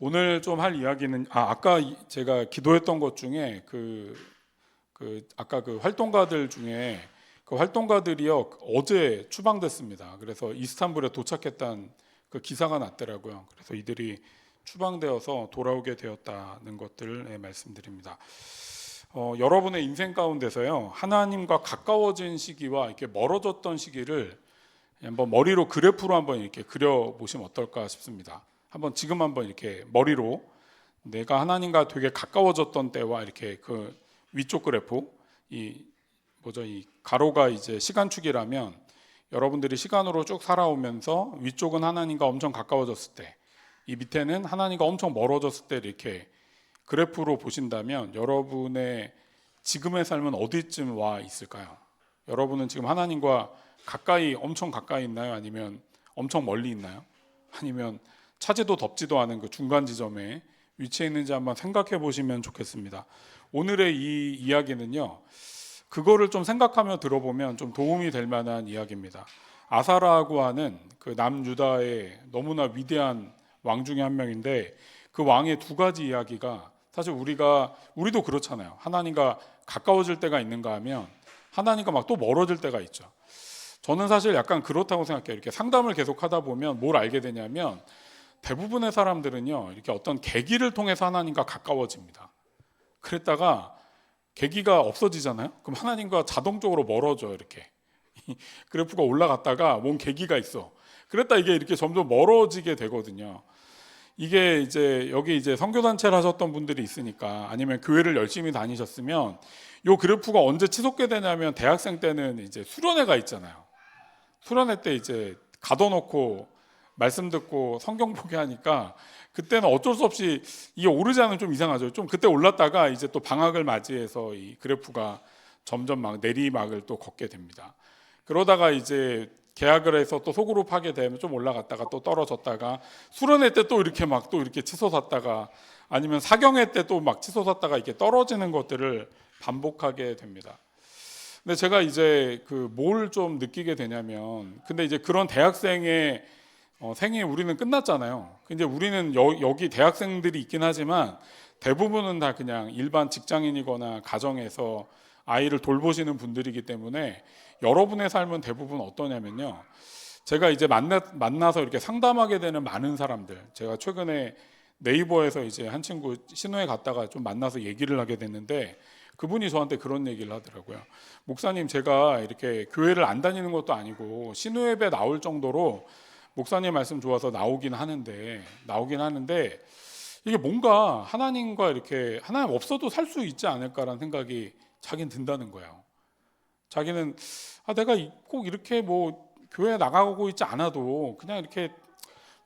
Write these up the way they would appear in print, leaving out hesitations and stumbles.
오늘 좀 할 이야기는 아까 제가 기도했던 것 중에 아까 그 활동가들 중에 그 활동가들이요 어제 추방됐습니다. 그래서 이스탄불에 도착했다는 그 기사가 났더라고요. 그래서 이들이 추방되어서 돌아오게 되었다는 것들을 말씀드립니다. 여러분의 인생 가운데서요 하나님과 가까워진 시기와 이렇게 멀어졌던 시기를 한번 머리로 그래프로 한번 이렇게 그려 보시면 어떨까 싶습니다. 지금 한번 이렇게 머리로 내가 하나님과 되게 가까워졌던 때와 이렇게 그 위쪽 그래프 이 가로가 이제 시간축이라면 여러분들이 시간으로 쭉 살아오면서 위쪽은 하나님과 엄청 가까워졌을 때, 이 밑에는 하나님과 엄청 멀어졌을 때 이렇게 그래프로 보신다면 여러분의 지금의 삶은 어디쯤 와 있을까요? 여러분은 지금 하나님과 엄청 가까이 있나요? 아니면 엄청 멀리 있나요? 아니면 차지도 덥지도 않은 그 중간 지점에 위치해 있는지 한번 생각해 보시면 좋겠습니다. 오늘의 이 이야기는요, 그거를 좀 생각하며 들어보면 좀 도움이 될 만한 이야기입니다. 아사라고 하는 그 남유다의 너무나 위대한 왕 중에 한 명인데, 그 왕의 두 가지 이야기가 사실 우리도 그렇잖아요. 하나님과 가까워질 때가 있는가 하면 하나님과 막 또 멀어질 때가 있죠. 저는 사실 약간 그렇다고 생각해요. 이렇게 상담을 계속 하다 보면 뭘 알게 되냐면 대부분의 사람들은요, 이렇게 어떤 계기를 통해서 하나님과 가까워집니다. 그랬다가 계기가 없어지잖아요. 그럼 하나님과 자동적으로 멀어져요. 이렇게 그래프가 올라갔다가 뭔 계기가 있어. 그랬다 이게 이렇게 점점 멀어지게 되거든요. 이게 이제 여기 이제 선교단체를 하셨던 분들이 있으니까, 아니면 교회를 열심히 다니셨으면 요 그래프가 언제 치솟게 되냐면 대학생 때는 이제 수련회가 있잖아요. 수련회 때 이제 가둬놓고 말씀 듣고 성경 보게 하니까 그때는 어쩔 수 없이 이게 오르지 않으면 좀 이상하죠. 좀 그때 올랐다가 이제 또 방학을 맞이해서 이 그래프가 점점 막 내리막을 또 걷게 됩니다. 그러다가 이제 계약을 해서 또 소그룹 하게 되면 좀 올라갔다가 또 떨어졌다가 수련회 때 또 이렇게 치솟았다가, 아니면 사경회 때 또 막 치솟았다가 이렇게 떨어지는 것들을 반복하게 됩니다. 근데 제가 이제 그 뭘 좀 느끼게 되냐면, 근데 이제 그런 대학생의 생애 우리는 끝났잖아요. 근데 우리는 여기 대학생들이 있긴 하지만 대부분은 다 그냥 일반 직장인이거나 가정에서 아이를 돌보시는 분들이기 때문에 여러분의 삶은 대부분 어떠냐면요, 제가 이제 만나서 이렇게 상담하게 되는 많은 사람들, 제가 최근에 네이버에서 이제 한 친구 신호에 갔다가 좀 만나서 얘기를 하게 됐는데, 그분이 저한테 그런 얘기를 하더라고요. 목사님, 제가 이렇게 교회를 안 다니는 것도 아니고 신호예배 나올 정도로 목사님 말씀 좋아서 나오긴 하는데 이게 뭔가 하나님과 이렇게 하나님 없어도 살 수 있지 않을까라는 생각이 자기는 든다는 거예요. 자기는 내가 꼭 이렇게 뭐 교회 나가고 있지 않아도 그냥 이렇게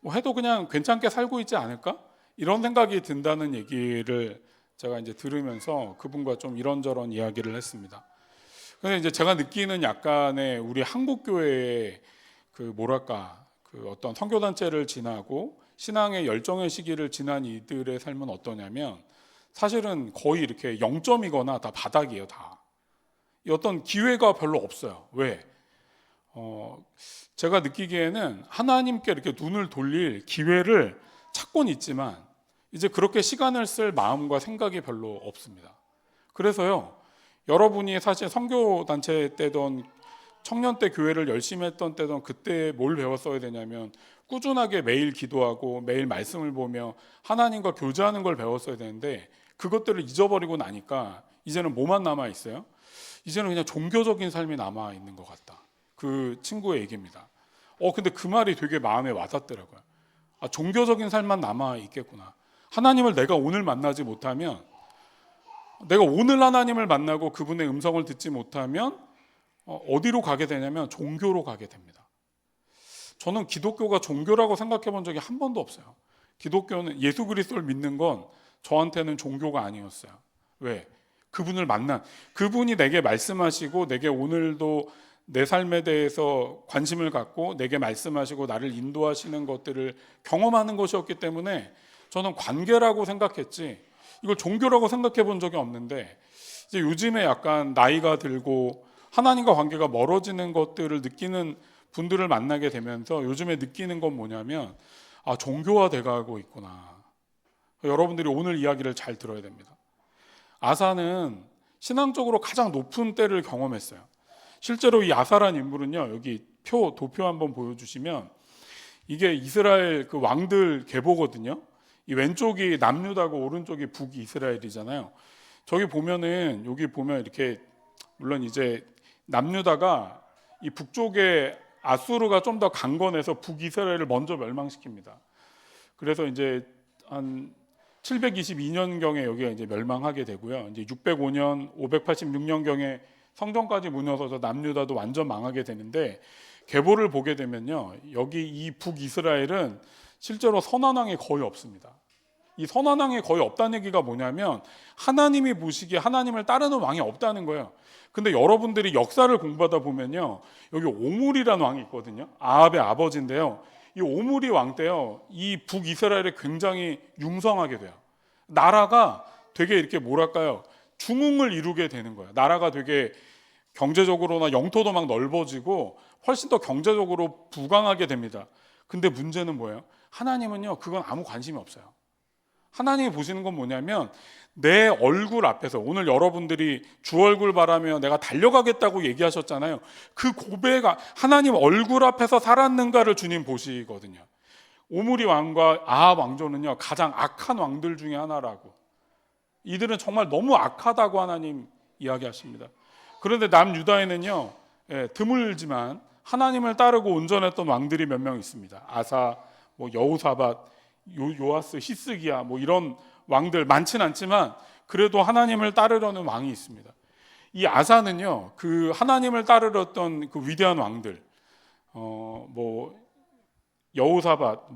뭐 해도 그냥 괜찮게 살고 있지 않을까? 이런 생각이 든다는 얘기를 제가 이제 들으면서 그분과 좀 이런저런 이야기를 했습니다. 근데 이제 제가 느끼는 약간의 우리 한국 교회의 그 어떤 선교단체를 지나고 신앙의 열정의 시기를 지난 이들의 삶은 어떠냐면 사실은 거의 이렇게 0점이거나 다 바닥이에요. 다. 이 어떤 기회가 별로 없어요. 왜? 제가 느끼기에는 하나님께 이렇게 눈을 돌릴 기회를 찾곤 있지만 이제 그렇게 시간을 쓸 마음과 생각이 별로 없습니다. 그래서요, 여러분이 사실 선교단체 때든 청년 때 교회를 열심히 했던 때든 그때 뭘 배웠어야 되냐면 꾸준하게 매일 기도하고 매일 말씀을 보며 하나님과 교제하는 걸 배웠어야 되는데, 그것들을 잊어버리고 나니까 이제는 뭐만 남아 있어요? 이제는 그냥 종교적인 삶이 남아 있는 것 같다. 그 친구의 얘기입니다. 근데 그 말이 되게 마음에 와닿더라고요. 종교적인 삶만 남아 있겠구나. 하나님을 내가 오늘 만나지 못하면, 내가 오늘 하나님을 만나고 그분의 음성을 듣지 못하면 어디로 가게 되냐면 종교로 가게 됩니다. 저는 기독교가 종교라고 생각해 본 적이 한 번도 없어요. 기독교는 예수 그리스도를 믿는 건 저한테는 종교가 아니었어요. 왜? 그분이 내게 말씀하시고 내게 오늘도 내 삶에 대해서 관심을 갖고 내게 말씀하시고 나를 인도하시는 것들을 경험하는 것이었기 때문에 저는 관계라고 생각했지 이걸 종교라고 생각해 본 적이 없는데, 이제 요즘에 약간 나이가 들고 하나님과 관계가 멀어지는 것들을 느끼는 분들을 만나게 되면서 요즘에 느끼는 건 뭐냐면 종교화 돼가고 있구나. 여러분들이 오늘 이야기를 잘 들어야 됩니다. 아사는 신앙적으로 가장 높은 때를 경험했어요. 실제로 이 아사란 인물은요, 여기 도표 한번 보여주시면 이게 이스라엘 그 왕들 계보거든요. 이 왼쪽이 남유다고 오른쪽이 북이스라엘이잖아요. 저기 보면은 여기 보면 이렇게 물론 이제 남유다가 이 북쪽에 아수르가 좀 더 강건해서 북이스라엘을 먼저 멸망시킵니다. 그래서 이제 한 722년경에 여기가 이제 멸망하게 되고요. 이제 605년, 586년경에 성전까지 무너져서 남유다도 완전 망하게 되는데 계보를 보게 되면요, 여기 이 북이스라엘은 실제로 선한 왕이 거의 없습니다. 이 선한 왕이 거의 없다는 얘기가 뭐냐면 하나님이 보시기에 하나님을 따르는 왕이 없다는 거예요. 근데 여러분들이 역사를 공부하다 보면요, 여기 오므리라는 왕이 있거든요. 아합의 아버지인데요. 이 오므리 왕 때요, 이 북이스라엘이 굉장히 융성하게 돼요. 나라가 되게 이렇게 뭐랄까요, 중흥을 이루게 되는 거예요. 나라가 되게 경제적으로나 영토도 막 넓어지고 훨씬 더 경제적으로 부강하게 됩니다. 근데 문제는 뭐예요? 하나님은요, 그건 아무 관심이 없어요. 하나님이 보시는 건 뭐냐면 내 얼굴 앞에서, 오늘 여러분들이 주 얼굴 바라며 내가 달려가겠다고 얘기하셨잖아요. 그 고백, 하나님 얼굴 앞에서 살았는가를 주님 보시거든요. 오므리 왕과 아합 왕조는요, 가장 악한 왕들 중에 하나라고. 이들은 정말 너무 악하다고 하나님 이야기하십니다. 그런데 남유다에는요, 드물지만 하나님을 따르고 온전했던 왕들이 몇 명 있습니다. 아사, 여호사밧, 요아스, 히스기야, 이런 왕들 많진 않지만 그래도 하나님을 따르려는 왕이 있습니다. 이 아사는요, 그 하나님을 따르렸던 그 위대한 왕들, 여호사밧,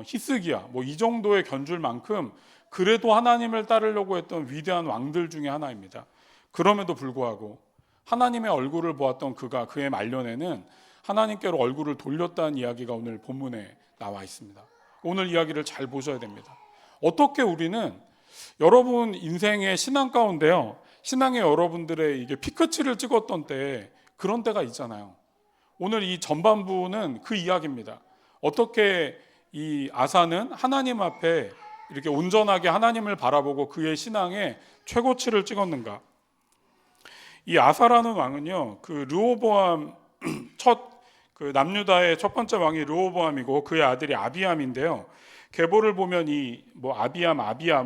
히스기야, 이 정도의 견줄 만큼 그래도 하나님을 따르려고 했던 위대한 왕들 중에 하나입니다. 그럼에도 불구하고 하나님의 얼굴을 보았던 그가, 그의 말년에는 하나님께로 얼굴을 돌렸다는 이야기가 오늘 본문에 나와 있습니다. 오늘 이야기를 잘 보셔야 됩니다. 어떻게 우리는 여러분 인생의 신앙 가운데요, 신앙의 여러분들의 이게 피크치를 찍었던 때, 그런 때가 있잖아요. 오늘 이 전반부는 그 이야기입니다. 어떻게 이 아사는 하나님 앞에 이렇게 온전하게 하나님을 바라보고 그의 신앙에 최고치를 찍었는가. 이 아사라는 왕은요, 그 르호보암 그 남유다의 첫 번째 왕이 르호보암이고 그의 아들이 아비암인데요. 계보를 보면 아비야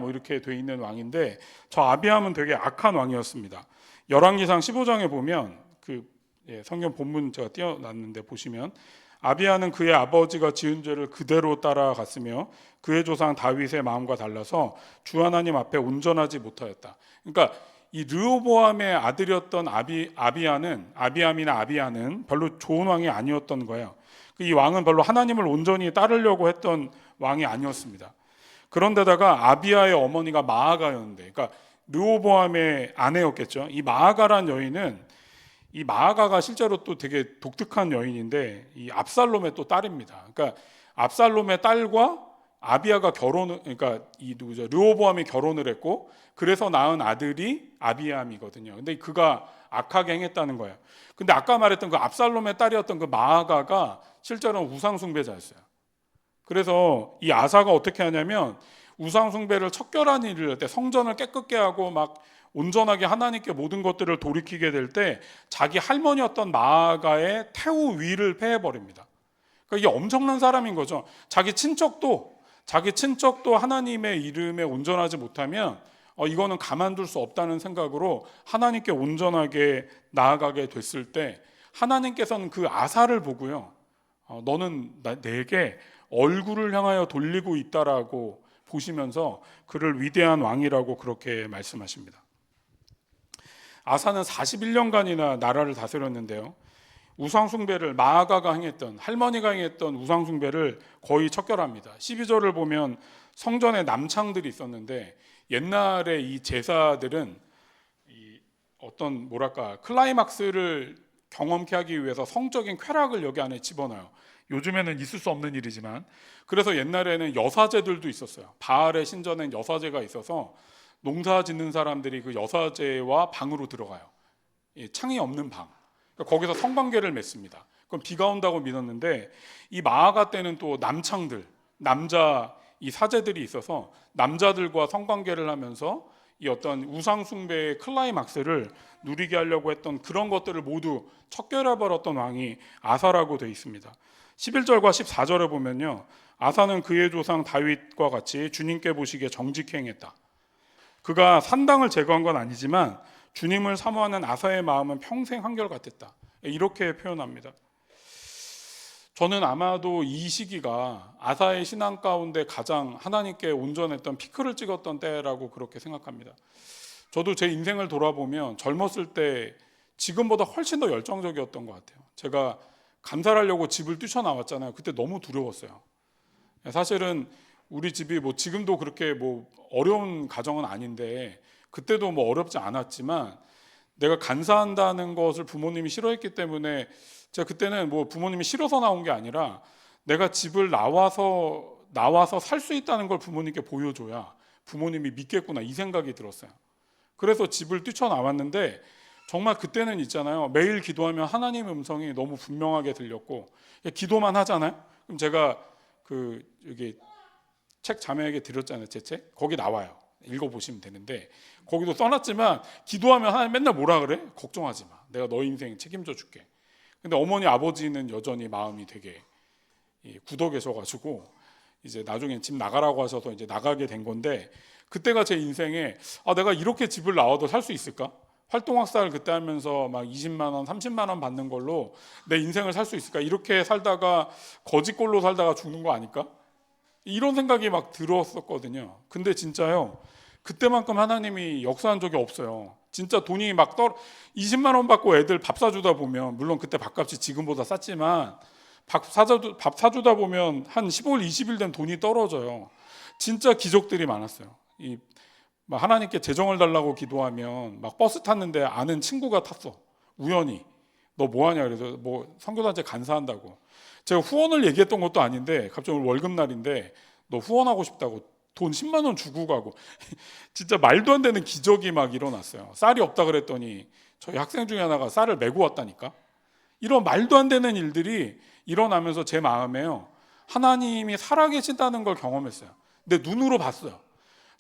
이렇게 돼 있는 왕인데, 저 아비암은 되게 악한 왕이었습니다. 열왕기상 15장에 보면 성경 본문 제가 띄워놨는데 보시면, 아비야는 그의 아버지가 지은 죄를 그대로 따라갔으며 그의 조상 다윗의 마음과 달라서 주 하나님 앞에 온전하지 못하였다. 그러니까 이 르호보암의 아들이었던 아비야는 별로 좋은 왕이 아니었던 거예요. 이 왕은 별로 하나님을 온전히 따르려고 했던 왕이 아니었습니다. 그런데다가 아비야의 어머니가 마아가였는데, 그러니까 르호보암의 아내였겠죠. 이 마아가란 여인은, 이 마아가가 실제로 또 되게 독특한 여인인데 이 압살롬의 또 딸입니다. 그러니까 압살롬의 딸과 아비야가 그러니까 르호보암이 결혼을 했고, 그래서 낳은 아들이 아비암이거든요. 근데 그가 악하게 행했다는 거예요. 근데 아까 말했던 그 압살롬의 딸이었던 그 마아가가 실제로는 우상숭배자였어요. 그래서 이 아사가 어떻게 하냐면 우상숭배를 척결한 일을 할 때, 성전을 깨끗게 하고 막 온전하게 하나님께 모든 것들을 돌이키게 될 때 자기 할머니였던 마아가의 태우 위를 패해버립니다. 그러니까 이게 엄청난 사람인 거죠. 자기 친척도 하나님의 이름에 온전하지 못하면 이거는 가만둘 수 없다는 생각으로 하나님께 온전하게 나아가게 됐을 때, 하나님께서는 그 아사를 보고요, 너는 내게 얼굴을 향하여 돌리고 있다라고 보시면서 그를 위대한 왕이라고 그렇게 말씀하십니다. 아사는 41년간이나 나라를 다스렸는데요, 우상숭배를, 마아가가 행했던, 할머니가 행했던 우상숭배를 거의 척결합니다. 12절을 보면 성전에 남창들이 있었는데, 옛날에 이 제사들은 클라이막스를 경험케 하기 위해서 성적인 쾌락을 여기 안에 집어넣어요. 요즘에는 있을 수 없는 일이지만, 그래서 옛날에는 여사제들도 있었어요. 바알의 신전엔 여사제가 있어서 농사 짓는 사람들이 그 여사제와 방으로 들어가요. 창이 없는 방. 그러니까 거기서 성관계를 맺습니다. 그럼 비가 온다고 믿었는데, 이 마아가 때는 또 남창들, 남자 이 사제들이 있어서 남자들과 성관계를 하면서 이 어떤 우상 숭배의 클라이막스를 누리게 하려고 했던 그런 것들을 모두 척결해 버렸던 왕이 아사라고 되어 있습니다. 11절과 14절에 보면요, 아사는 그의 조상 다윗과 같이 주님께 보시기에 정직히 행했다. 그가 산당을 제거한 건 아니지만 주님을 사모하는 아사의 마음은 평생 한결같았다. 이렇게 표현합니다. 저는 아마도 이 시기가 아사의 신앙 가운데 가장 하나님께 온전했던 피크를 찍었던 때라고 그렇게 생각합니다. 저도 제 인생을 돌아보면 젊었을 때 지금보다 훨씬 더 열정적이었던 것 같아요. 제가 감사를 하려고 집을 뛰쳐나왔잖아요. 그때 너무 두려웠어요. 사실은 우리 집이 뭐 지금도 그렇게 뭐 어려운 가정은 아닌데 그때도 뭐 어렵지 않았지만 내가 간사한다는 것을 부모님이 싫어했기 때문에 제가 그때는 뭐 부모님이 싫어서 나온 게 아니라 내가 집을 나와서 살 수 있다는 걸 부모님께 보여줘야 부모님이 믿겠구나, 이 생각이 들었어요. 그래서 집을 뛰쳐나왔는데 정말 그때는 있잖아요, 매일 기도하면 하나님의 음성이 너무 분명하게 들렸고, 기도만 하잖아요. 그럼 제가 그 여기 책 자매에게 드렸잖아요. 제 책 거기 나와요. 읽어보시면 되는데 거기도 써놨지만 기도하면 하나님 맨날 뭐라 그래? 걱정하지 마, 내가 너 인생 책임져 줄게. 근데 어머니 아버지는 여전히 마음이 되게 굳어 계셔가지고 이제 나중에 집 나가라고 하셔서 이제 나가게 된 건데, 그때가 제 인생에 내가 이렇게 집을 나와도 살 수 있을까? 활동학사를 그때 하면서 막 20만 원, 30만 원 받는 걸로 내 인생을 살 수 있을까? 이렇게 살다가 거지꼴로 살다가 죽는 거 아닐까? 이런 생각이 막 들었었거든요. 근데 진짜요, 그때만큼 하나님이 역사한 적이 없어요. 진짜 돈이 막 20만 원 받고 애들 밥 사주다 보면, 물론 그때 밥값이 지금보다 쌌지만 밥 사주다 보면 한 15일, 20일 된 돈이 떨어져요. 진짜 기적들이 많았어요. 막 하나님께 재정을 달라고 기도하면 막 버스 탔는데 아는 친구가 탔어. 우연히. 너 뭐하냐 그래서 뭐 선교단체 간사한다고. 제가 후원을 얘기했던 것도 아닌데 갑자기 오늘 월급날인데 너 후원하고 싶다고 돈 10만 원 주고 가고 진짜 말도 안 되는 기적이 막 일어났어요. 쌀이 없다 그랬더니 저희 학생 중에 하나가 쌀을 메고 왔다니까. 이런 말도 안 되는 일들이 일어나면서 제 마음에요, 하나님이 살아계신다는 걸 경험했어요. 내 눈으로 봤어요.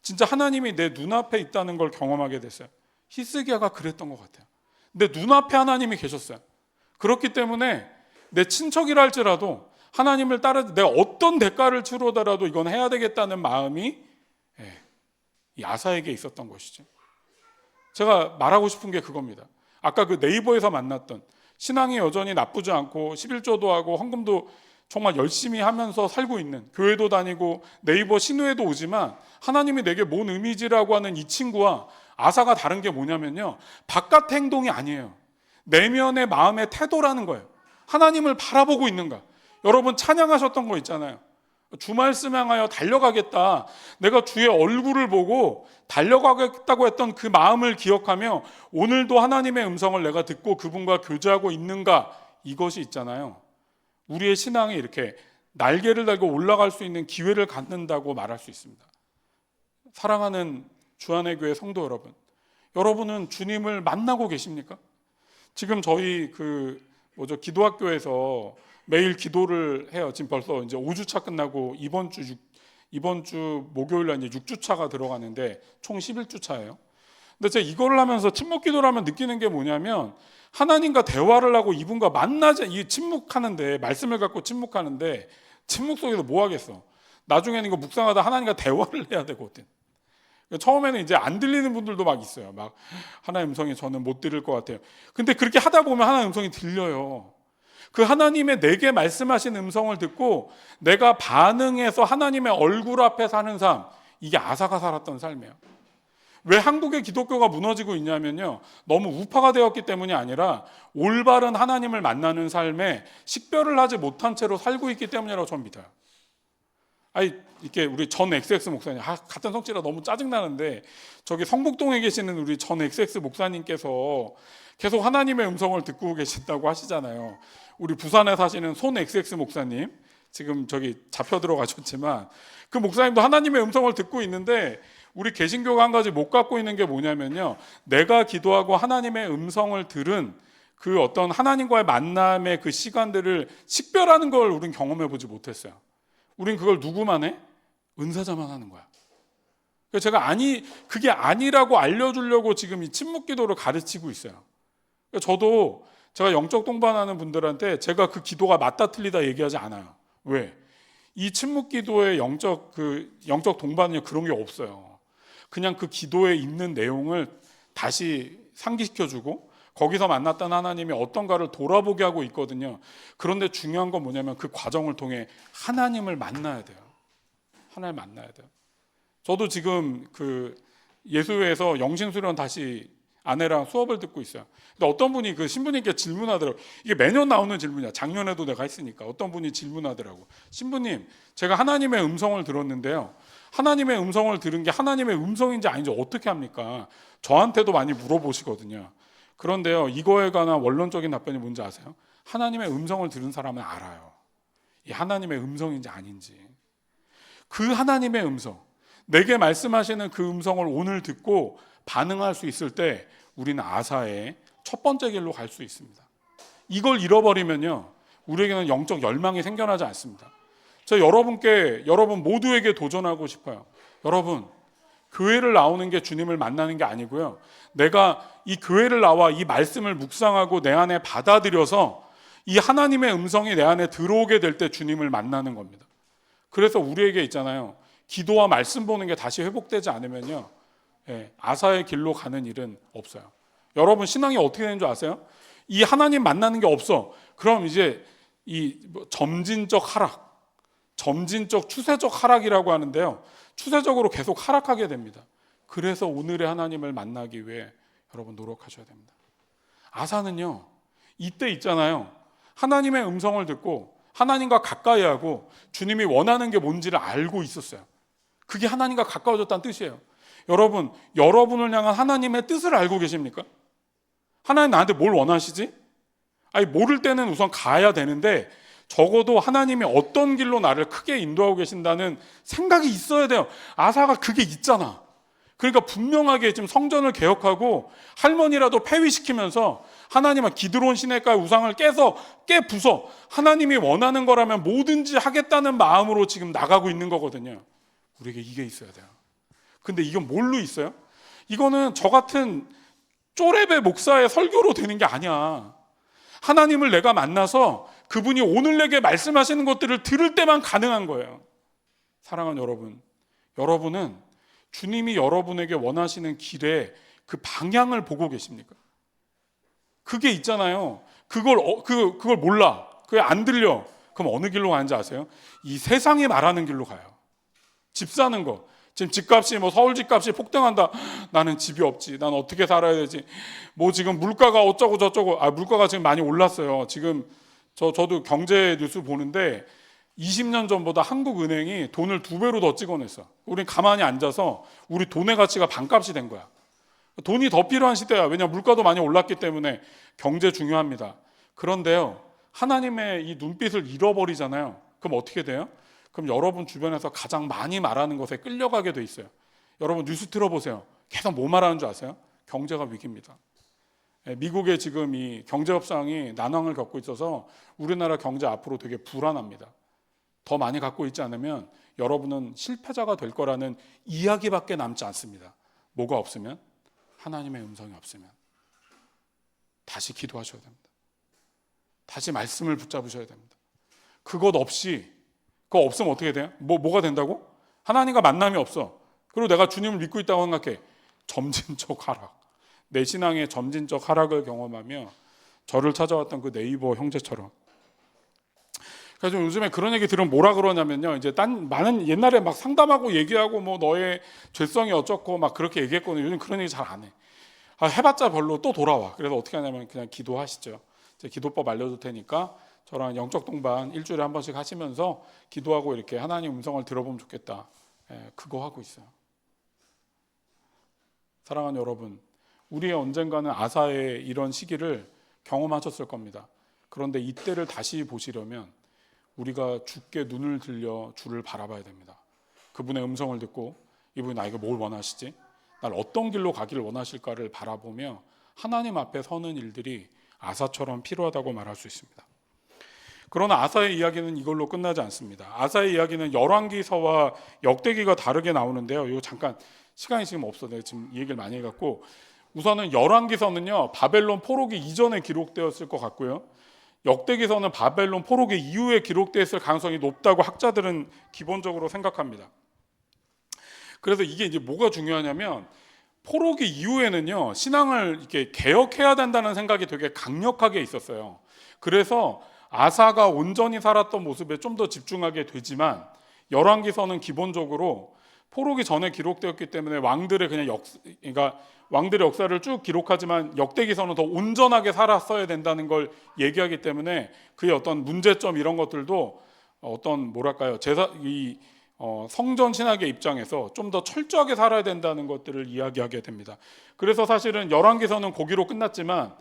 진짜 하나님이 내 눈앞에 있다는 걸 경험하게 됐어요. 히스기야가 그랬던 것 같아요. 내 눈앞에 하나님이 계셨어요. 그렇기 때문에 내 친척이라 할지라도 하나님을 따라 내가 어떤 대가를 치르더라도 이건 해야 되겠다는 마음이 이 아사에게 있었던 것이죠. 제가 말하고 싶은 게 그겁니다. 아까 그 네이버에서 만났던, 신앙이 여전히 나쁘지 않고 11조도 하고 헌금도 정말 열심히 하면서 살고 있는, 교회도 다니고 네이버 신우회도 오지만 하나님이 내게 뭔 의미지라고 하는 이 친구와 아사가 다른 게 뭐냐면요, 바깥 행동이 아니에요. 내면의 마음의 태도라는 거예요. 하나님을 바라보고 있는가. 여러분 찬양하셨던 거 있잖아요. 주 말씀 향하여 달려가겠다. 내가 주의 얼굴을 보고 달려가겠다고 했던 그 마음을 기억하며 오늘도 하나님의 음성을 내가 듣고 그분과 교제하고 있는가, 이것이 있잖아요. 우리의 신앙이 이렇게 날개를 달고 올라갈 수 있는 기회를 갖는다고 말할 수 있습니다. 사랑하는 주안의 교회 성도 여러분, 여러분은 주님을 만나고 계십니까? 지금 저희 기도학교에서 매일 기도를 해요. 지금 벌써 이제 5주차 끝나고 이번 주 목요일 날 이제 6주차가 들어가는데 총 11주차예요. 근데 제가 이거를 하면서 침묵 기도를 하면 느끼는 게 뭐냐면, 하나님과 대화를 하고 이분과 이 침묵하는데, 말씀을 갖고 침묵하는데 침묵 속에서 뭐 하겠어? 나중에는 이거 묵상하다 하나님과 대화를 해야 되거든. 처음에는 이제 안 들리는 분들도 막 있어요. 막 하나님 음성이 저는 못 들을 것 같아요. 근데 그렇게 하다 보면 하나님 음성이 들려요. 그 하나님의 내게 말씀하신 음성을 듣고 내가 반응해서 하나님의 얼굴 앞에 사는 삶, 이게 아사가 살았던 삶이에요. 왜 한국의 기독교가 무너지고 있냐면요, 너무 우파가 되었기 때문이 아니라 올바른 하나님을 만나는 삶에 식별을 하지 못한 채로 살고 있기 때문이라고 저는 믿어요. 이렇게 우리 전 XX 목사님, 같은 성질이라 너무 짜증나는데, 저기 성북동에 계시는 우리 전 XX 목사님께서 계속 하나님의 음성을 듣고 계신다고 하시잖아요. 우리 부산에 사시는 손 XX 목사님, 지금 저기 잡혀 들어가셨지만 그 목사님도 하나님의 음성을 듣고 있는데, 우리 개신교가 한 가지 못 갖고 있는 게 뭐냐면요, 내가 기도하고 하나님의 음성을 들은 그 어떤 하나님과의 만남의 그 시간들을 식별하는 걸 우린 경험해 보지 못했어요. 우린 그걸 누구만 해? 은사자만 하는 거야. 그래서 제가 그게 아니라고 알려주려고 지금 이 침묵기도를 가르치고 있어요. 저도 제가 영적 동반하는 분들한테 제가 그 기도가 맞다 틀리다 얘기하지 않아요. 왜? 이 침묵기도의 영적 동반은 그런 게 없어요. 그냥 그 기도에 있는 내용을 다시 상기시켜주고 거기서 만났던 하나님이 어떤가를 돌아보게 하고 있거든요. 그런데 중요한 건 뭐냐면 그 과정을 통해 하나님을 만나야 돼요. 하나님을 만나야 돼요. 저도 지금 그 예수회에서 영신수련 다시 아내랑 수업을 듣고 있어요. 근데 어떤 분이 그 신부님께 질문하더라고요. 이게 매년 나오는 질문이야. 작년에도 내가 했으니까. 어떤 분이 질문하더라고. 신부님, 제가 하나님의 음성을 들었는데요. 하나님의 음성을 들은 게 하나님의 음성인지 아닌지 어떻게 합니까? 저한테도 많이 물어보시거든요. 그런데요, 이거에 관한 원론적인 답변이 뭔지 아세요? 하나님의 음성을 들은 사람은 알아요. 이 하나님의 음성인지 아닌지. 그 하나님의 음성, 내게 말씀하시는 그 음성을 오늘 듣고 반응할 수 있을 때 우리는 아사의 첫 번째 길로 갈 수 있습니다. 이걸 잃어버리면요, 우리에게는 영적 열망이 생겨나지 않습니다. 제가 여러분 모두에게 도전하고 싶어요. 여러분, 교회를 나오는 게 주님을 만나는 게 아니고요, 내가 이 교회를 나와 이 말씀을 묵상하고 내 안에 받아들여서 이 하나님의 음성이 내 안에 들어오게 될 때 주님을 만나는 겁니다. 그래서 우리에게 있잖아요, 기도와 말씀 보는 게 다시 회복되지 않으면요, 아사의 길로 가는 일은 없어요. 여러분, 신앙이 어떻게 되는 줄 아세요? 이 하나님 만나는 게 없어. 그럼 이제 이 점진적 하락, 점진적 추세적 하락이라고 하는데요, 추세적으로 계속 하락하게 됩니다. 그래서 오늘의 하나님을 만나기 위해 여러분 노력하셔야 됩니다. 아사는요, 이때 있잖아요, 하나님의 음성을 듣고 하나님과 가까이 하고 주님이 원하는 게 뭔지를 알고 있었어요. 그게 하나님과 가까워졌다는 뜻이에요. 여러분, 여러분을 향한 하나님의 뜻을 알고 계십니까? 하나님 나한테 뭘 원하시지? 모를 때는 우선 가야 되는데 적어도 하나님이 어떤 길로 나를 크게 인도하고 계신다는 생각이 있어야 돼요. 아사가 그게 있잖아. 그러니까 분명하게 지금 성전을 개혁하고 할머니라도 폐위시키면서 하나님은 기드론 시내가의 우상을 깨부숴 하나님이 원하는 거라면 뭐든지 하겠다는 마음으로 지금 나가고 있는 거거든요. 우리에게 이게 있어야 돼요. 근데 이건 뭘로 있어요? 이거는 저 같은 쪼레베 목사의 설교로 되는 게 아니야. 하나님을 내가 만나서 그분이 오늘 내게 말씀하시는 것들을 들을 때만 가능한 거예요. 사랑하는 여러분, 여러분은 주님이 여러분에게 원하시는 길에 그 방향을 보고 계십니까? 그게 있잖아요. 그걸 몰라. 그게 안 들려. 그럼 어느 길로 가는지 아세요? 이 세상이 말하는 길로 가요. 집 사는 거. 지금 집값이 서울 집값이 폭등한다. 나는 집이 없지. 난 어떻게 살아야 되지? 지금 물가가 어쩌고 저쩌고. 물가가 지금 많이 올랐어요. 지금 저도 경제 뉴스 보는데 20년 전보다 한국은행이 돈을 2배로 더 찍어냈어. 우린 가만히 앉아서 우리 돈의 가치가 반값이 된 거야. 돈이 더 필요한 시대야. 왜냐하면 물가도 많이 올랐기 때문에 경제 중요합니다. 그런데요, 하나님의 이 눈빛을 잃어버리잖아요. 그럼 어떻게 돼요? 그럼 여러분 주변에서 가장 많이 말하는 것에 끌려가게 돼 있어요. 여러분 뉴스 들어보세요. 계속 뭐 말하는 줄 아세요? 경제가 위기입니다. 미국의 지금 이 경제 협상이 난항을 겪고 있어서 우리나라 경제 앞으로 되게 불안합니다. 더 많이 갖고 있지 않으면 여러분은 실패자가 될 거라는 이야기밖에 남지 않습니다. 뭐가 없으면? 하나님의 음성이 없으면. 다시 기도하셔야 됩니다. 다시 말씀을 붙잡으셔야 됩니다. 그거 없으면 어떻게 돼요? 뭐가 된다고? 하나님과 만남이 없어. 그리고 내가 주님을 믿고 있다고 생각해. 점진적 하락. 내 신앙의 점진적 하락을 경험하며 저를 찾아왔던 그 네이버 형제처럼. 그래서 요즘에 그런 얘기 들으면 뭐라 그러냐면요, 이제 많은 옛날에 막 상담하고 얘기하고 너의 죄성이 어쩌고 막 그렇게 얘기했거든요. 요즘 그런 얘기 잘 안 해. 해봤자 별로 또 돌아와. 그래서 어떻게 하냐면 그냥 기도하시죠. 제가 기도법 알려줄 테니까 저랑 영적 동반 일주일에 한 번씩 하시면서 기도하고 이렇게 하나님 음성을 들어보면 좋겠다. 그거 하고 있어요. 사랑하는 여러분, 우리의 언젠가는 아사의 이런 시기를 경험하셨을 겁니다. 그런데 이때를 다시 보시려면 우리가 주께 눈을 들려 주를 바라봐야 됩니다. 그분의 음성을 듣고 이분이 나에게 뭘 원하시지? 날 어떤 길로 가기를 원하실까를 바라보며 하나님 앞에 서는 일들이 아사처럼 필요하다고 말할 수 있습니다. 그러나 아사의 이야기는 이걸로 끝나지 않습니다. 아사의 이야기는 열왕기서와 역대기가 다르게 나오는데요. 이거 잠깐 시간이 지금 없어. 내가 지금 이 얘기를 많이 해갖고 우선은 열왕기서는요 바벨론 포로기 이전에 기록되었을 것 같고요. 역대기서는 바벨론 포로기 이후에 기록되었을 가능성이 높다고 학자들은 기본적으로 생각합니다. 그래서 이게 이제 뭐가 중요하냐면 포로기 이후에는요 신앙을 이렇게 개혁해야 된다는 생각이 되게 강력하게 있었어요. 그래서 아사가 온전히 살았던 모습에 좀 더 집중하게 되지만 열왕기서는 기본적으로 포로기 전에 기록되었기 때문에 왕들의 그러니까 왕들의 역사를 쭉 기록하지만 역대기서는 더 온전하게 살았어야 된다는 걸 얘기하기 때문에 그의 어떤 문제점 이런 것들도 어떤 뭐랄까요 성전 신학의 입장에서 좀 더 철저하게 살아야 된다는 것들을 이야기하게 됩니다. 그래서 사실은 열왕기서는 고기로 끝났지만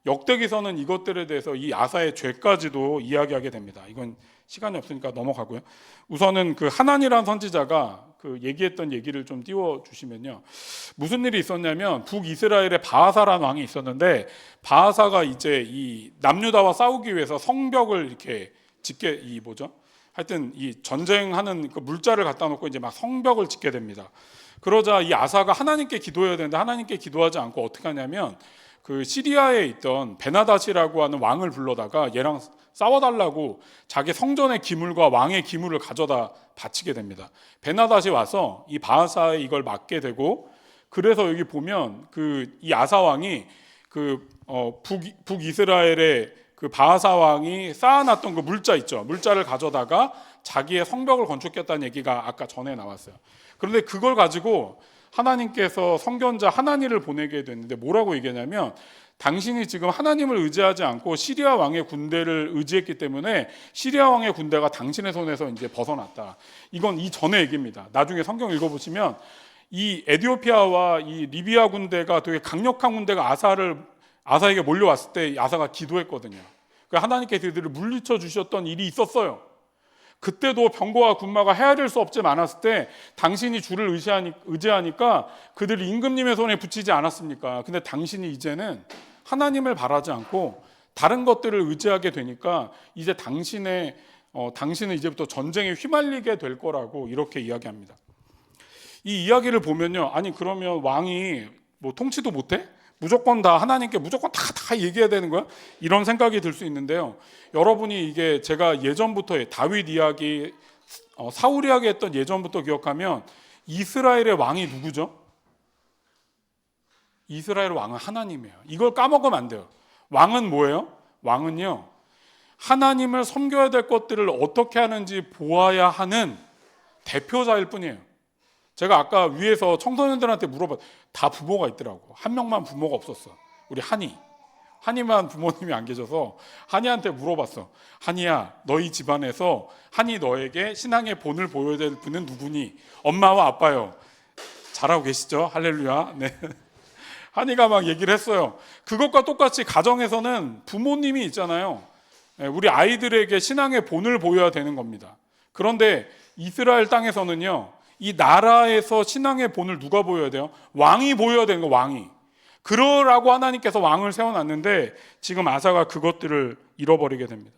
역대기서는 이것들에 대해서 이 아사의 죄까지도 이야기하게 됩니다. 이건 시간이 없으니까 넘어가고요. 우선은 그 하나니라는 선지자가 그 얘기했던 얘기를 좀 띄워 주시면요. 무슨 일이 있었냐면 북이스라엘에 바하사라는 왕이 있었는데 바하사가 이제 이 남유다와 싸우기 위해서 성벽을 이렇게 하여튼 이 전쟁하는 그 물자를 갖다 놓고 이제 막 성벽을 짓게 됩니다. 그러자 이 아사가 하나님께 기도해야 되는데 하나님께 기도하지 않고 어떻게 하냐면 그 시리아에 있던 베나닷이라고 하는 왕을 불러다가 얘랑 싸워달라고 자기 성전의 기물과 왕의 기물을 가져다 바치게 됩니다. 베나닷이 와서 이 바하사에 이걸 맡게 되고 그래서 여기 보면 그 이 아사 왕이 북이스라엘의 그 바하사 왕이 쌓아놨던 그 물자 있죠. 물자를 가져다가 자기의 성벽을 건축했다는 얘기가 아까 전에 나왔어요. 그런데 그걸 가지고 하나님께서 선견자 하나니를 보내게 됐는데 뭐라고 얘기하냐면 당신이 지금 하나님을 의지하지 않고 시리아 왕의 군대를 의지했기 때문에 시리아 왕의 군대가 당신의 손에서 이제 벗어났다. 이건 이전의 얘기입니다. 나중에 성경 읽어보시면 이 에티오피아와 이 리비아 군대가 되게 강력한 군대가 아사에게 몰려왔을 때 아사가 기도했거든요. 하나님께서 그들을 물리쳐 주셨던 일이 있었어요. 그때도 병거와 군마가 헤아릴 수 없지 많았을 때 당신이 주를 의지하니까 그들이 임금님의 손에 붙이지 않았습니까? 근데 당신이 이제는 하나님을 바라지 않고 다른 것들을 의지하게 되니까 이제 당신은 이제부터 전쟁에 휘말리게 될 거라고 이렇게 이야기합니다. 이 이야기를 보면요, 아니 그러면 왕이 뭐 통치도 못해? 무조건 다 하나님께 무조건 다 얘기해야 되는 거야? 이런 생각이 들 수 있는데요. 여러분이 이게 제가 예전부터 다윗 이야기, 사울 이야기 했던 예전부터 기억하면 이스라엘의 왕이 누구죠? 이스라엘 왕은 하나님이에요. 이걸 까먹으면 안 돼요. 왕은 뭐예요? 왕은요, 하나님을 섬겨야 될 것들을 어떻게 하는지 보아야 하는 대표자일 뿐이에요. 제가 아까 위에서 청소년들한테 다 부모가 있더라고. 한 명만 부모가 없었어. 우리 한이만 부모님이 안 계셔서 한이한테 물어봤어. 한이야, 너희 집안에서 한이 너에게 신앙의 본을 보여야 될 분은 누구니? 엄마와 아빠요. 잘하고 계시죠? 할렐루야. 네. 한이가 막 얘기를 했어요. 그것과 똑같이 가정에서는 부모님이 있잖아요. 우리 아이들에게 신앙의 본을 보여야 되는 겁니다. 그런데 이스라엘 땅에서는요, 이 나라에서 신앙의 본을 누가 보여야 돼요? 왕이 보여야 되는 거, 왕이. 그러라고 하나님께서 왕을 세워놨는데 지금 아사가 그것들을 잃어버리게 됩니다.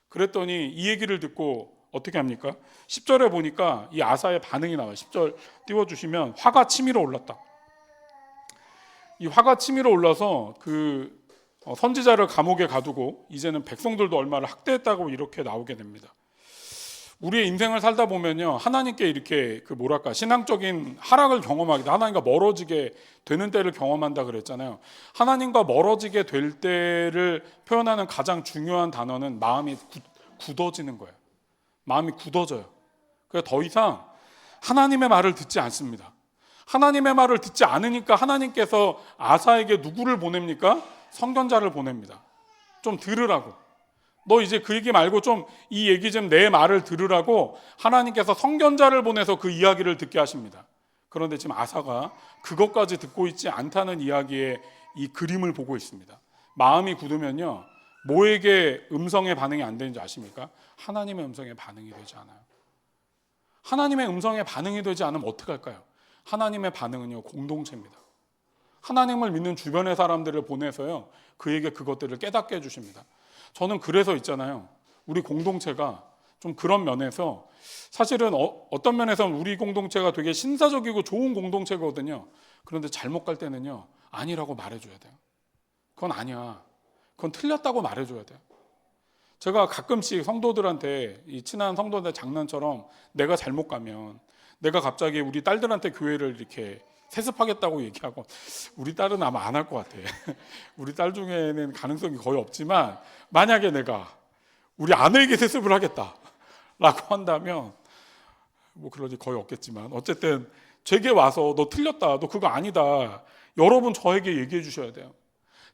그랬더니 이 얘기를 듣고 어떻게 합니까? 10절에 보니까 이 아사의 반응이 나와요. 10절 띄워주시면 화가 치밀어 올랐다. 이 화가 치밀어 올라서 그 선지자를 감옥에 가두고 이제는 백성들도 얼마를 학대했다고 이렇게 나오게 됩니다. 우리의 인생을 살다 보면요, 하나님께 이렇게 신앙적인 하락을 경험하게, 하나님과 멀어지게 되는 때를 경험한다 그랬잖아요. 하나님과 멀어지게 될 때를 표현하는 가장 중요한 단어는 마음이 굳어지는 거예요. 마음이 굳어져요. 그래서 더 이상 하나님의 말을 듣지 않습니다. 하나님의 말을 듣지 않으니까 하나님께서 아사에게 누구를 보냅니까? 선견자를 보냅니다. 좀 들으라고. 너 이제 그 얘기 말고 좀 이 얘기 좀 내 말을 들으라고 하나님께서 선견자를 보내서 그 이야기를 듣게 하십니다. 그런데 지금 아사가 그것까지 듣고 있지 않다는 이야기의 이 그림을 보고 있습니다. 마음이 굳으면요, 뭐에게 음성의 반응이 안 되는지 아십니까? 하나님의 음성에 반응이 되지 않아요. 하나님의 음성에 반응이 되지 않으면 어떻게 할까요? 하나님의 반응은요, 공동체입니다. 하나님을 믿는 주변의 사람들을 보내서요, 그에게 그것들을 깨닫게 해주십니다. 저는 그래서 있잖아요, 우리 공동체가 좀 그런 면에서 사실은 어떤 면에서는 우리 공동체가 되게 신사적이고 좋은 공동체거든요. 그런데 잘못 갈 때는요, 아니라고 말해줘야 돼요. 그건 아니야. 그건 틀렸다고 말해줘야 돼요. 제가 가끔씩 성도들한테, 이 친한 성도들 장난처럼 내가 잘못 가면, 내가 갑자기 우리 딸들한테 교회를 이렇게 세습하겠다고 얘기하고, 우리 딸은 아마 안 할 것 같아. 우리 딸 중에는 가능성이 거의 없지만, 만약에 내가 우리 아내에게 세습을 하겠다 라고 한다면, 뭐 그럴 일 거의 없겠지만, 어쨌든 제게 와서 너 틀렸다, 너 그거 아니다, 여러분 저에게 얘기해 주셔야 돼요.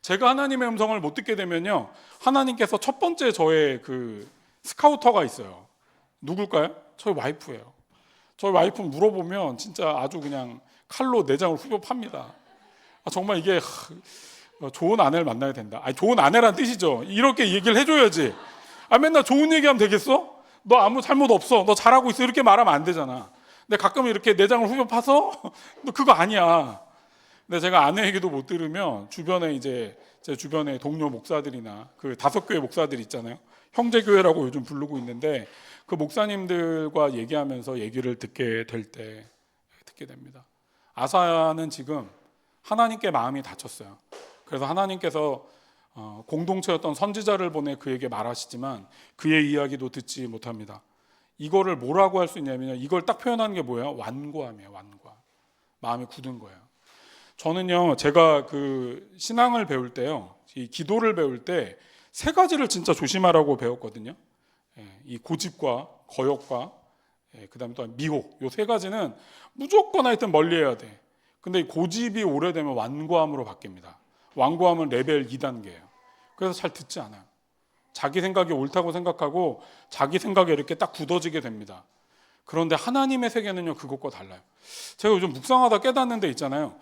제가 하나님의 음성을 못 듣게 되면요, 하나님께서 첫 번째 저의 그 스카우터가 있어요. 누굴까요? 저희 와이프예요. 저희 와이프 물어보면 진짜 아주 그냥 칼로 내장을 후벼 팝니다. 정말 이게 좋은 아내를 만나야 된다. 아니, 좋은 아내란 뜻이죠. 이렇게 얘기를 해줘야지. 맨날 좋은 얘기하면 되겠어? 너 아무 잘못 없어, 너 잘하고 있어, 이렇게 말하면 안 되잖아. 근데 가끔 이렇게 내장을 후벼 파서 너 그거 아니야. 근데 제가 아내 얘기도 못 들으면 주변에 이제 제 주변에 동료 목사들이나 그 5교회 목사들 있잖아요. 형제교회라고 요즘 부르고 있는데 그 목사님들과 얘기하면서 얘기를 듣게 됩니다. 아사야는 지금 하나님께 마음이 다쳤어요. 그래서 하나님께서 공동체였던 선지자를 보내 그에게 말하시지만 그의 이야기도 듣지 못합니다. 이거를 뭐라고 할 수 있냐면 이걸 딱 표현하는 게 뭐예요? 완고함이에요. 완고함. 마음이 굳은 거예요. 저는요, 제가 그 신앙을 배울 때요, 이 기도를 배울 때 3가지를 진짜 조심하라고 배웠거든요. 이 고집과 거역과 그다음에 또 미혹, 요 3가지는 무조건 하여튼 멀리해야 돼. 근데 이 고집이 오래되면 완고함으로 바뀝니다. 완고함은 레벨 2단계예요. 그래서 잘 듣지 않아요. 자기 생각이 옳다고 생각하고 자기 생각에 이렇게 딱 굳어지게 됩니다. 그런데 하나님의 세계는요, 그것과 달라요. 제가 요즘 묵상하다 깨닫는 데 있잖아요.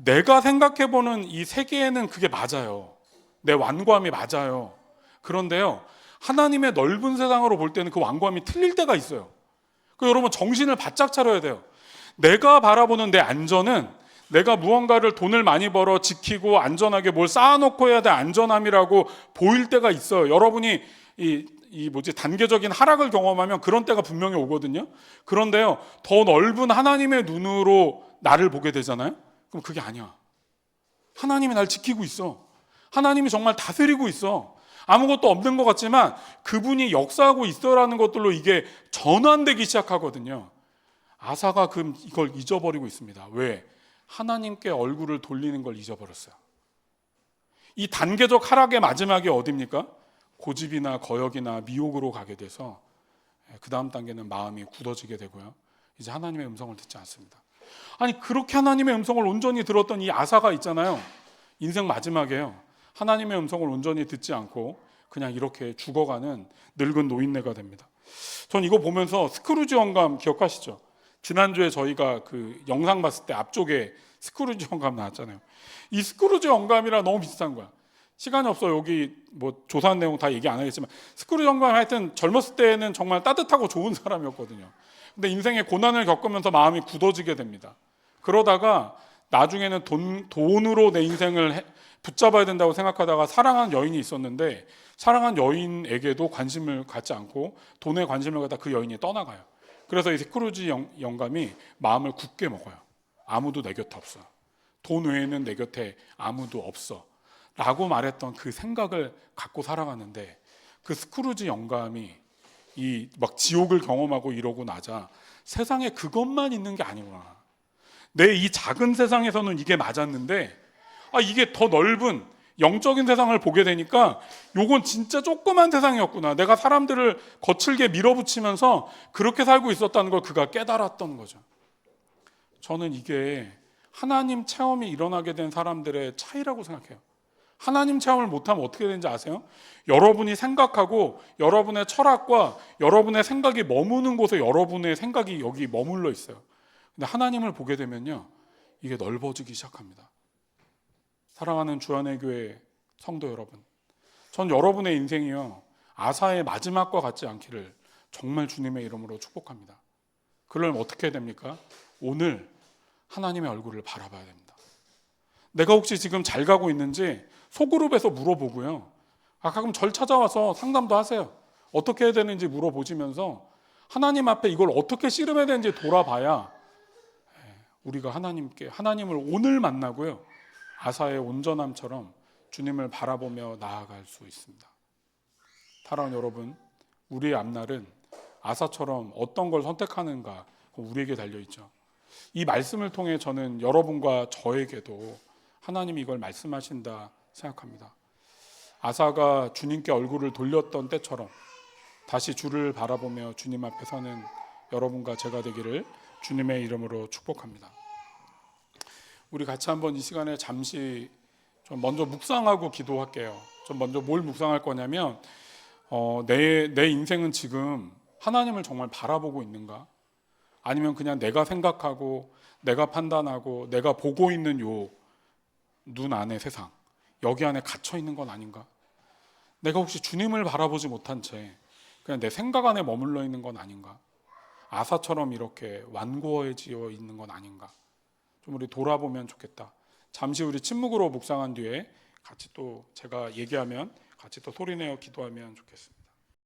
내가 생각해보는 이 세계에는 그게 맞아요. 내 완고함이 맞아요. 그런데요, 하나님의 넓은 세상으로 볼 때는 그 완고함이 틀릴 때가 있어요. 여러분 정신을 바짝 차려야 돼요. 내가 바라보는 내 안전은 내가 무언가를 돈을 많이 벌어 지키고 안전하게 뭘 쌓아놓고 해야 될 안전함이라고 보일 때가 있어요. 여러분이 단계적인 하락을 경험하면 그런 때가 분명히 오거든요. 그런데요, 더 넓은 하나님의 눈으로 나를 보게 되잖아요. 그럼 그게 아니야. 하나님이 날 지키고 있어. 하나님이 정말 다스리고 있어. 아무것도 없는 것 같지만 그분이 역사하고 있어라는 것들로 이게 전환되기 시작하거든요. 아사가 이걸 잊어버리고 있습니다. 왜? 하나님께 얼굴을 돌리는 걸 잊어버렸어요. 이 단계적 하락의 마지막이 어디입니까? 고집이나 거역이나 미혹으로 가게 돼서 그 다음 단계는 마음이 굳어지게 되고요. 이제 하나님의 음성을 듣지 않습니다. 아니, 그렇게 하나님의 음성을 온전히 들었던 이 아사가 있잖아요. 인생 마지막에요, 하나님의 음성을 온전히 듣지 않고 그냥 이렇게 죽어가는 늙은 노인네가 됩니다. 전 이거 보면서 스크루지 영감 기억하시죠? 지난주에 저희가 그 영상 봤을 때 앞쪽에 스크루지 영감 나왔잖아요. 이 스크루지 영감이랑 너무 비슷한 거야. 시간이 없어 여기 뭐 조사한 내용 다 얘기 안 하겠지만 스크루지 영감 하여튼 젊었을 때는 정말 따뜻하고 좋은 사람이었거든요. 근데 인생의 고난을 겪으면서 마음이 굳어지게 됩니다. 그러다가 나중에는 돈으로 내 인생을 붙잡아야 된다고 생각하다가 사랑한 여인이 있었는데 사랑한 여인에게도 관심을 갖지 않고 돈에 관심을 갖다 그 여인이 떠나가요. 그래서 이 스크루지 영감이 마음을 굳게 먹어요. 아무도 내 곁에 없어. 돈 외에는 내 곁에 아무도 없어. 라고 말했던 그 생각을 갖고 살아가는데 그 스크루지 영감이 이 막 지옥을 경험하고 이러고 나자 세상에 그것만 있는 게 아니구나. 내 이 작은 세상에서는 이게 맞았는데 이게 더 넓은 영적인 세상을 보게 되니까 요건 진짜 조그만 세상이었구나. 내가 사람들을 거칠게 밀어붙이면서 그렇게 살고 있었다는 걸 그가 깨달았던 거죠. 저는 이게 하나님 체험이 일어나게 된 사람들의 차이라고 생각해요. 하나님 체험을 못하면 어떻게 되는지 아세요? 여러분이 생각하고 여러분의 철학과 여러분의 생각이 머무는 곳에 여러분의 생각이 여기 머물러 있어요. 근데 하나님을 보게 되면요, 이게 넓어지기 시작합니다. 사랑하는 주안의 교회 성도 여러분, 전 여러분의 인생이요, 아사의 마지막과 같지 않기를 정말 주님의 이름으로 축복합니다. 그러려면 어떻게 해야 됩니까? 오늘 하나님의 얼굴을 바라봐야 됩니다. 내가 혹시 지금 잘 가고 있는지 소그룹에서 물어보고요. 가끔 절 찾아와서 상담도 하세요. 어떻게 해야 되는지 물어보시면서 하나님 앞에 이걸 어떻게 씨름해야 되는지 돌아봐야 우리가 하나님을 오늘 만나고요. 아사의 온전함처럼 주님을 바라보며 나아갈 수 있습니다. 사랑하는 여러분, 우리의 앞날은 아사처럼 어떤 걸 선택하는가 우리에게 달려있죠. 이 말씀을 통해 저는 여러분과 저에게도 하나님이 이걸 말씀하신다 생각합니다. 아사가 주님께 얼굴을 돌렸던 때처럼 다시 주를 바라보며 주님 앞에 서는 여러분과 제가 되기를 주님의 이름으로 축복합니다. 우리 같이 한번 이 시간에 잠시 좀 먼저 묵상하고 기도할게요. 좀 먼저 뭘 묵상할 거냐면 내 인생은 지금 하나님을 정말 바라보고 있는가? 아니면 그냥 내가 생각하고 내가 판단하고 내가 보고 있는 요 눈 안의 세상, 여기 안에 갇혀 있는 건 아닌가? 내가 혹시 주님을 바라보지 못한 채 그냥 내 생각 안에 머물러 있는 건 아닌가? 아사처럼 이렇게 완고해지어 있는 건 아닌가? 좀 우리 돌아보면 좋겠다. 잠시 우리 침묵으로 묵상한 뒤에 같이 또 제가 얘기하면 같이 또 소리내어 기도하면 좋겠습니다.